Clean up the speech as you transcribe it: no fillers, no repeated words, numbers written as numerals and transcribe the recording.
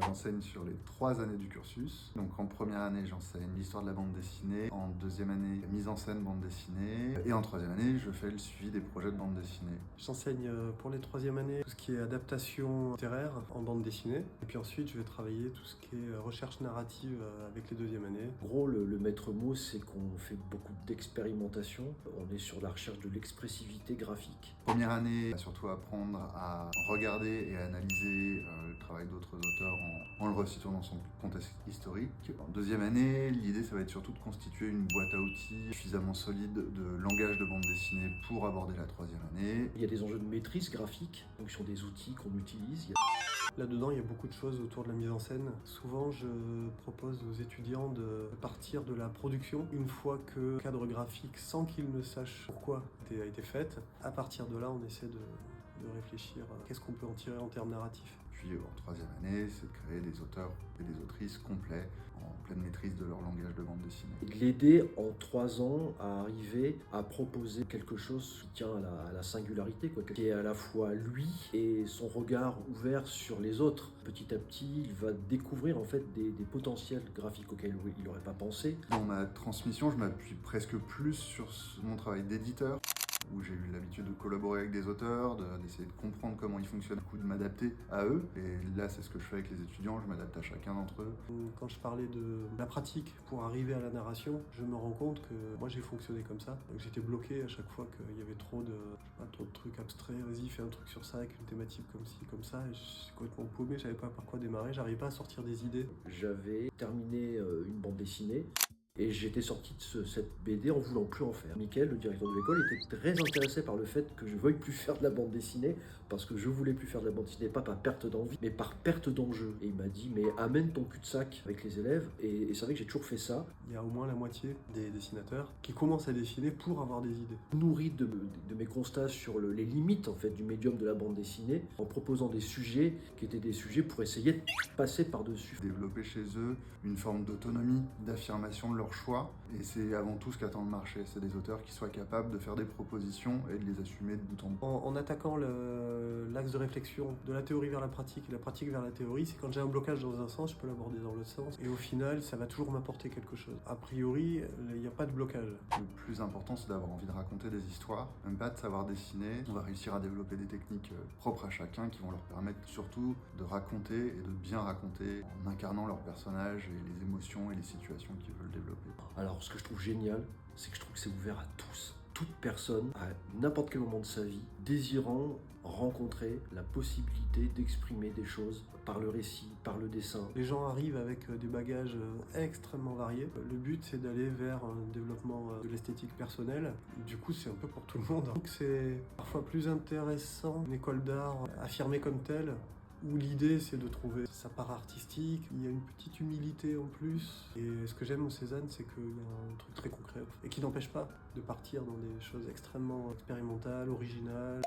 J'enseigne sur les 3 années du cursus. Donc en première année, j'enseigne l'histoire de la bande dessinée. En deuxième année, mise en scène bande dessinée. Et en troisième année, je fais le suivi des projets de bande dessinée. J'enseigne pour les troisième années tout ce qui est adaptation littéraire en bande dessinée. Et puis ensuite, je vais travailler tout ce qui est recherche narrative avec les deuxièmes années. En gros, le maître mot, c'est qu'on fait beaucoup d'expérimentation. On est sur la recherche de l'expressivité graphique. Première année, on va surtout apprendre à regarder et à analyser le travail d'autres auteurs en le resituant dans son contexte historique. En deuxième année, l'idée, ça va être surtout de constituer une boîte à outils suffisamment solide de langage de bande dessinée pour aborder la troisième année. Il y a des enjeux de maîtrise graphique, donc ce sont des outils qu'on utilise. Là-dedans, il y a beaucoup de choses autour de la mise en scène. Souvent, je propose aux étudiants de partir de la production une fois que le cadre graphique, sans qu'ils ne sachent pourquoi, a été fait. À partir de là, on essaie de réfléchir à qu'est-ce qu'on peut en tirer en termes narratifs. Puis en troisième année, c'est de créer des auteurs et des autrices complets en pleine maîtrise de leur langage de bande dessinée. Et de l'aider en 3 ans à arriver à proposer quelque chose qui tient à la singularité, qui est à la fois lui et son regard ouvert sur les autres. Petit à petit, il va découvrir en fait des potentiels graphiques auxquels il n'aurait pas pensé. Dans ma transmission, je m'appuie presque plus sur mon travail d'éditeur, où j'ai eu l'habitude de collaborer avec des auteurs, d'essayer de comprendre comment ils fonctionnent, du coup de m'adapter à eux. Et là, c'est ce que je fais avec les étudiants, je m'adapte à chacun d'entre eux. Quand je parlais de la pratique pour arriver à la narration, je me rends compte que moi j'ai fonctionné comme ça. J'étais bloqué à chaque fois qu'il y avait trop de trucs abstraits. Vas-y, fais un truc sur ça avec une thématique comme ci, comme ça. Et je suis complètement paumé, je savais pas par quoi démarrer, j'arrivais pas à sortir des idées. J'avais terminé une bande dessinée. Et j'étais sorti de cette BD en voulant plus en faire. Mickaël, le directeur de l'école, était très intéressé par le fait que je veuille plus faire de la bande dessinée, parce que je voulais plus faire de la bande dessinée, pas par perte d'envie, mais par perte d'enjeu. Et il m'a dit, mais amène ton cul-de-sac avec les élèves. Et c'est vrai que j'ai toujours fait ça. Il y a au moins la moitié des dessinateurs qui commencent à dessiner pour avoir des idées. Nourri de mes constats sur les limites en fait, du médium de la bande dessinée, en proposant des sujets qui étaient des sujets pour essayer de passer par-dessus. Développer chez eux une forme d'autonomie, d'affirmation de leur choix, et c'est avant tout ce qu'attend le marché. C'est des auteurs qui soient capables de faire des propositions et de les assumer de bout en bout. En attaquant l'axe de réflexion de la théorie vers la pratique et la pratique vers la théorie, c'est quand j'ai un blocage dans un sens, je peux l'aborder dans l'autre sens, et au final, ça va toujours m'apporter quelque chose. A priori, il n'y a pas de blocage. Le plus important, c'est d'avoir envie de raconter des histoires, même pas de savoir dessiner. On va réussir à développer des techniques propres à chacun qui vont leur permettre surtout de raconter et de bien raconter en incarnant leurs personnages et les émotions et les situations qu'ils veulent développer. Alors, ce que je trouve génial, c'est que je trouve que c'est ouvert à tous. Toute personne, à n'importe quel moment de sa vie, désirant rencontrer la possibilité d'exprimer des choses par le récit, par le dessin. Les gens arrivent avec des bagages extrêmement variés. Le but, c'est d'aller vers un développement de l'esthétique personnelle. Du coup, c'est un peu pour tout le monde. Donc, c'est parfois plus intéressant une école d'art affirmée comme telle, où l'idée c'est de trouver sa part artistique, il y a une petite humilité en plus. Et ce que j'aime au Cézanne, c'est qu'il y a un truc très concret et qui n'empêche pas de partir dans des choses extrêmement expérimentales, originales.